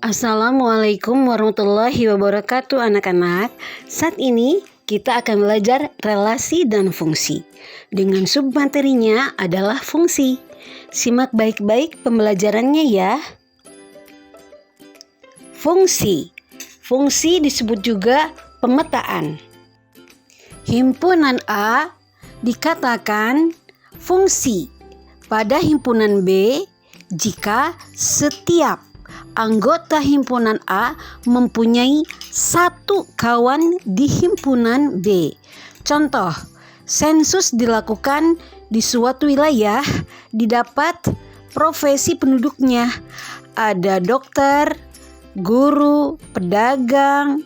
Assalamualaikum warahmatullahi wabarakatuh anak-anak. Saat ini kita akan belajar relasi dan fungsi. Dengan submaterinya adalah fungsi. Simak baik-baik pembelajarannya ya. Fungsi. Fungsi disebut juga pemetaan. Himpunan A dikatakan fungsi pada himpunan B jika setiap anggota himpunan A mempunyai satu kawan di himpunan B. Contoh, sensus dilakukan di suatu wilayah, didapat profesi penduduknya. Ada dokter, guru, pedagang,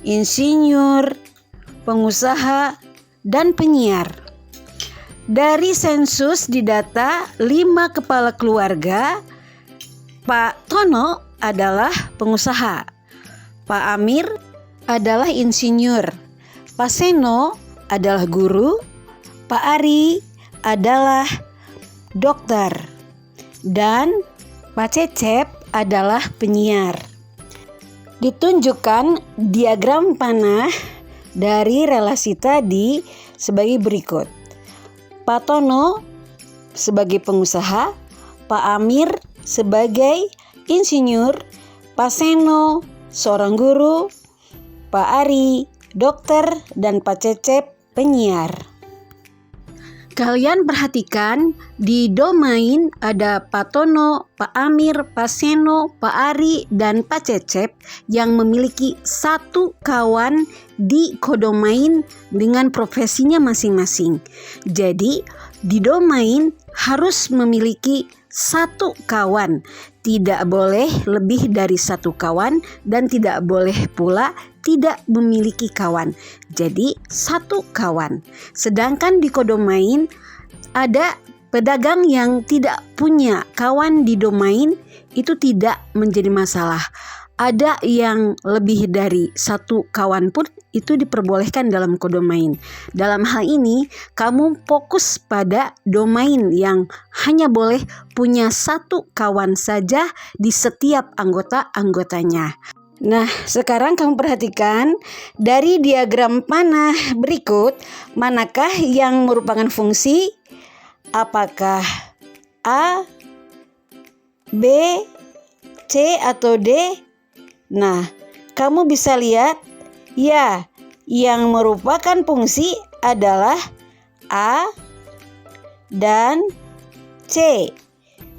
insinyur, pengusaha, dan penyiar. Dari sensus didata 5 kepala keluarga. Pak Tono adalah pengusaha, Pak Amir adalah insinyur, Pak Seno adalah guru, Pak Ari adalah dokter, dan Pak Cecep adalah penyiar. Ditunjukkan diagram panah dari relasi tadi sebagai berikut. Pak Tono sebagai pengusaha, Pak Amir sebagai insinyur, Pak Seno seorang guru, Pak Ari dokter, dan Pak Cecep penyiar. Kalian perhatikan di domain ada Pak Tono, Pak Amir, Pak Seno, Pak Ari, dan Pak Cecep yang memiliki satu kawan di kodomain dengan profesinya masing-masing. Jadi di domain harus memiliki satu kawan, tidak boleh lebih dari satu kawan dan tidak boleh pula tidak memiliki kawan. Jadi satu kawan. Sedangkan di kodomain ada pedagang yang tidak punya kawan di domain, itu tidak menjadi masalah. Ada yang lebih dari satu kawan pun itu diperbolehkan dalam kodomain. Dalam hal ini kamu fokus pada domain yang hanya boleh punya satu kawan saja di setiap anggota-anggotanya. Nah, sekarang kamu perhatikan dari diagram panah berikut, manakah yang merupakan fungsi? Apakah A, B, C, atau D? Nah, kamu bisa lihat ya, yang merupakan fungsi adalah A dan C.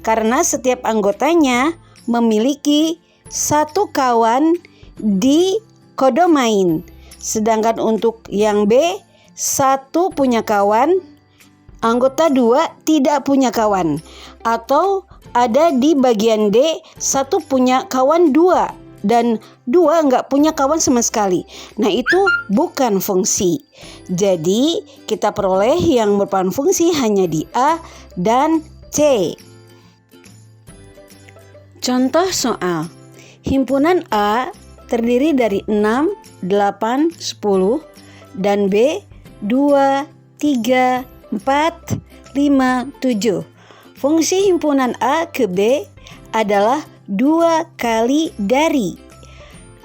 Karena setiap anggotanya memiliki satu kawan di kodomain. Sedangkan untuk yang B, satu punya kawan, anggota 2 tidak punya kawan. Atau ada di bagian D, satu punya kawan 2 dan 2 nggak punya kawan sama sekali. Nah, itu bukan fungsi. Jadi kita peroleh yang merupakan fungsi hanya di A dan C. Contoh soal. Himpunan A terdiri dari 6, 8, 10 dan B 2, 3, 4, 5, 7. Fungsi himpunan A ke B adalah 2 kali dari.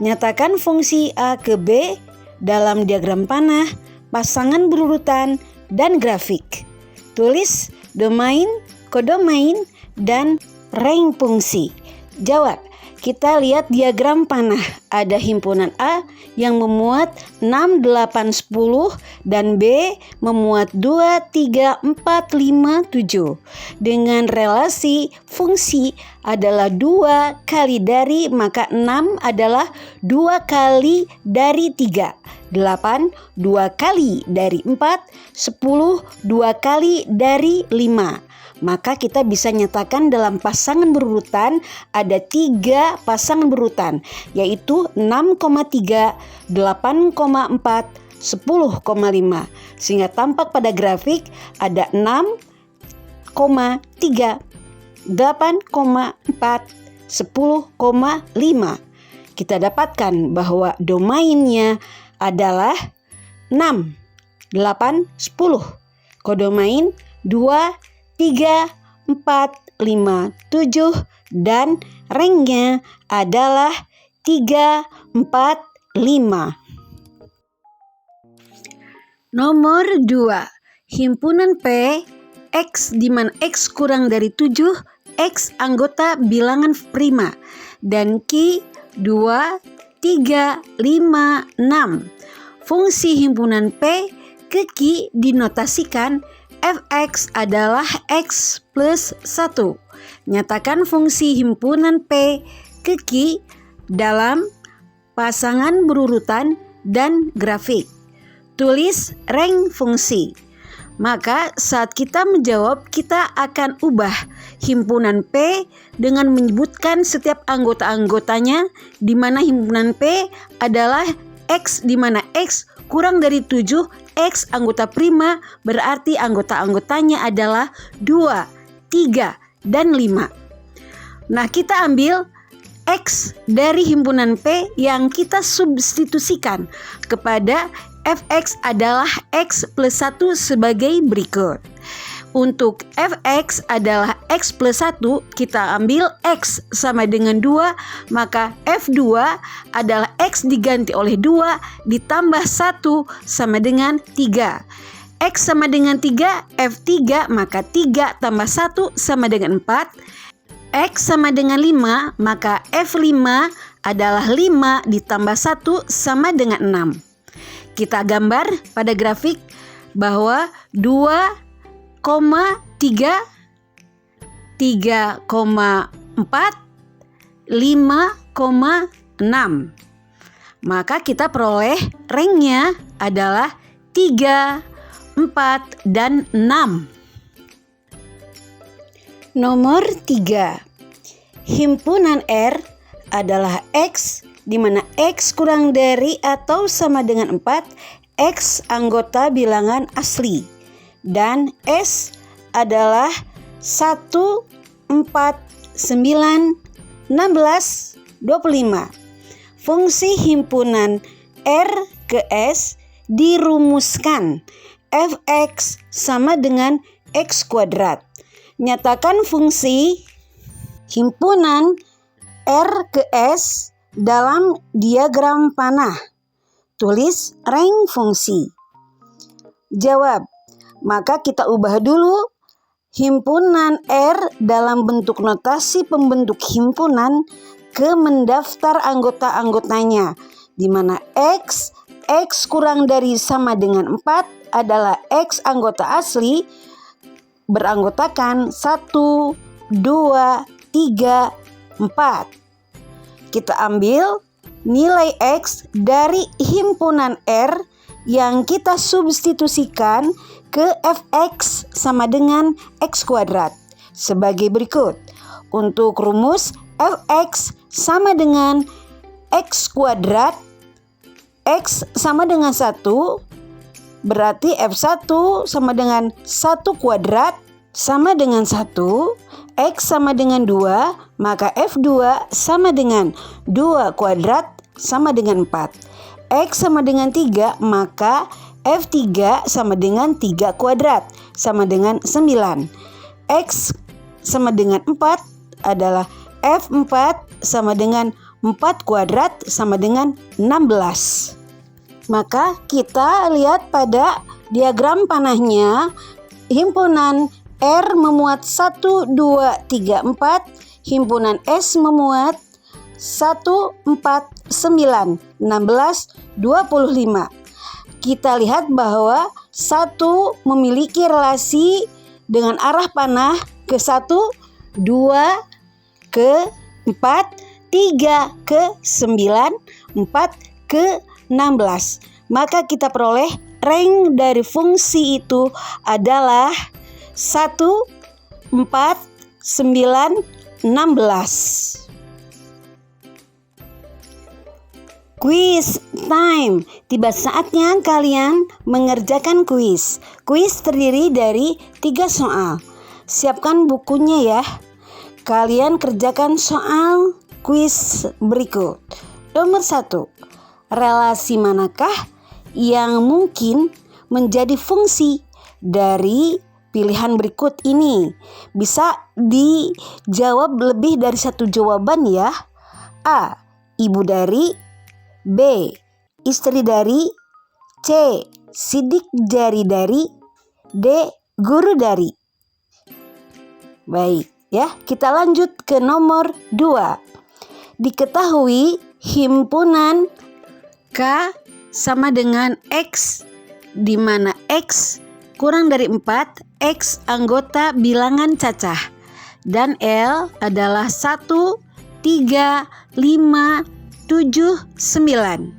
Nyatakan fungsi A ke B dalam diagram panah, pasangan berurutan, dan grafik. Tulis domain, kodomain, dan rank fungsi. Jawab. Kita lihat diagram panah. Ada himpunan A yang memuat 6, 8, 10 dan B memuat 2, 3, 4, 5, 7. Dengan relasi fungsi adalah 2 kali dari, maka 6 adalah 2 kali dari 3. 8, 2 kali dari 4, 10, 2 kali dari 5. Maka kita bisa nyatakan dalam pasangan berurutan ada 3 pasangan berurutan, yaitu 6,3, 8,4, 10,5. Sehingga tampak pada grafik ada 6,3, 8,4, 10,5. Kita dapatkan bahwa domainnya adalah 6, 8, 10. Kodomain 2, 3, 4, 5, 7 dan rangnya adalah 3, 4, 5. Nomor 2, himpunan P X di mana X kurang dari 7, X anggota bilangan prima, dan Q 2, 3, 5, 6. Fungsi himpunan P ke Q dinotasikan Fx adalah X plus 1. Nyatakan fungsi himpunan P ke Q dalam pasangan berurutan dan grafik. Tulis rang fungsi. Maka saat kita menjawab, kita akan ubah himpunan P dengan menyebutkan setiap anggota-anggotanya, di mana himpunan P adalah X di mana X kurang dari 7, X anggota prima, berarti anggota-anggotanya adalah 2, 3, dan 5. Nah, kita ambil X dari himpunan P yang kita substitusikan kepada Fx adalah X plus 1 sebagai berikut. Untuk Fx adalah X plus 1, kita ambil X sama dengan 2, maka F2 adalah X diganti oleh 2 ditambah 1 sama dengan 3. X sama dengan 3, F3 maka 3 tambah 1 sama dengan 4. X sama dengan 5, maka F5 adalah 5 ditambah 1 sama dengan 6. Kita gambar pada grafik bahwa 2,3, 3,4, 5,6. Maka kita peroleh rangnya adalah 3, 4, dan 6. Nomor 3, himpunan R adalah X di mana X kurang dari atau sama dengan 4, X anggota bilangan asli, dan S adalah 1, 4, 9, 16, 25. Fungsi himpunan R ke S dirumuskan Fx sama dengan X kuadrat. Nyatakan fungsi himpunan R ke S dalam diagram panah. Tulis rang fungsi. Jawab. Maka kita ubah dulu himpunan R dalam bentuk notasi pembentuk himpunan ke mendaftar anggota-anggotanya, di mana X kurang dari sama dengan 4 adalah X anggota asli beranggotakan 1, 2, 3, 4. Kita ambil nilai X dari himpunan R yang kita substitusikan ke Fx sama dengan X kuadrat sebagai berikut. Untuk rumus Fx sama dengan X kuadrat, X sama dengan 1, berarti F1 sama dengan 1 kuadrat sama dengan 1, X sama dengan 2, maka F2 sama dengan 2 kuadrat sama dengan 4. X sama dengan 3, maka F3 sama dengan 3 kuadrat sama dengan 9. X sama dengan 4 adalah F4 sama dengan 4 kuadrat sama dengan 16. Maka kita lihat pada diagram panahnya, himpunan R memuat 1, 2, 3, 4. Himpunan S memuat 1, 4, 9, 16, 25. Kita lihat bahwa 1 memiliki relasi dengan arah panah ke 1, 2 ke 4, 3 ke 9, 4 ke 16. Maka kita peroleh rang dari fungsi itu adalah 1, 4, 9, 16. Quiz time. Tiba saatnya kalian mengerjakan kuis. Kuis terdiri dari 3 soal. Siapkan bukunya ya. Kalian kerjakan soal kuis berikut. Nomor 1. Relasi manakah yang mungkin menjadi fungsi dari pilihan berikut ini. Bisa dijawab lebih dari satu jawaban ya. A. Ibu dari. B. Istri dari. C. Sidik jari dari. D. Guru dari. Baik ya, kita lanjut ke nomor 2. Diketahui himpunan K sama dengan X, di mana X kurang dari 4, X anggota bilangan cacah, dan L adalah 1, 3, 5, 7, 9.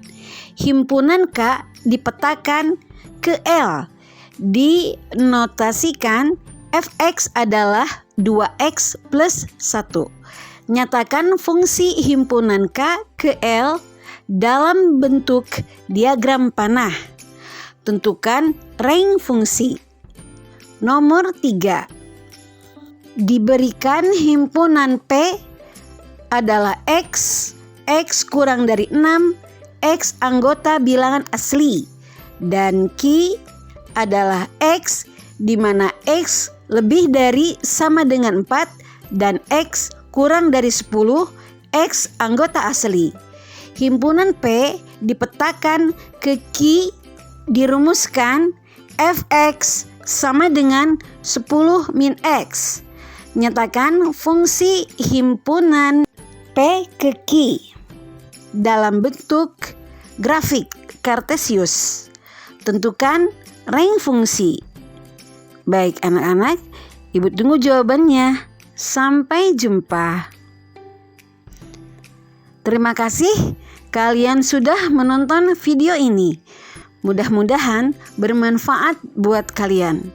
Himpunan K dipetakan ke L. Dinotasikan Fx adalah 2x plus 1. Nyatakan fungsi himpunan K ke L dalam bentuk diagram panah. Tentukan range fungsi. Nomor 3. Diberikan himpunan P adalah X, X kurang dari 6, X anggota bilangan asli, dan Q adalah X, di mana X lebih dari sama dengan 4 dan X kurang dari 10, X anggota asli. Himpunan P dipetakan ke Q, dirumuskan Fx sama dengan 10 min X. Nyatakan fungsi himpunan P ke Q dalam bentuk grafik Kartesius. Tentukan range fungsi. Baik anak-anak, Ibu tunggu jawabannya. Sampai jumpa. Terima kasih kalian sudah menonton video ini. Mudah-mudahan bermanfaat buat kalian.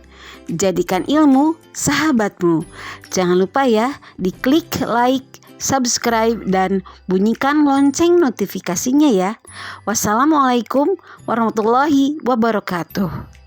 Jadikan ilmu sahabatmu. Jangan lupa ya, diklik like, subscribe, dan bunyikan lonceng notifikasinya ya. Wassalamualaikum warahmatullahi wabarakatuh.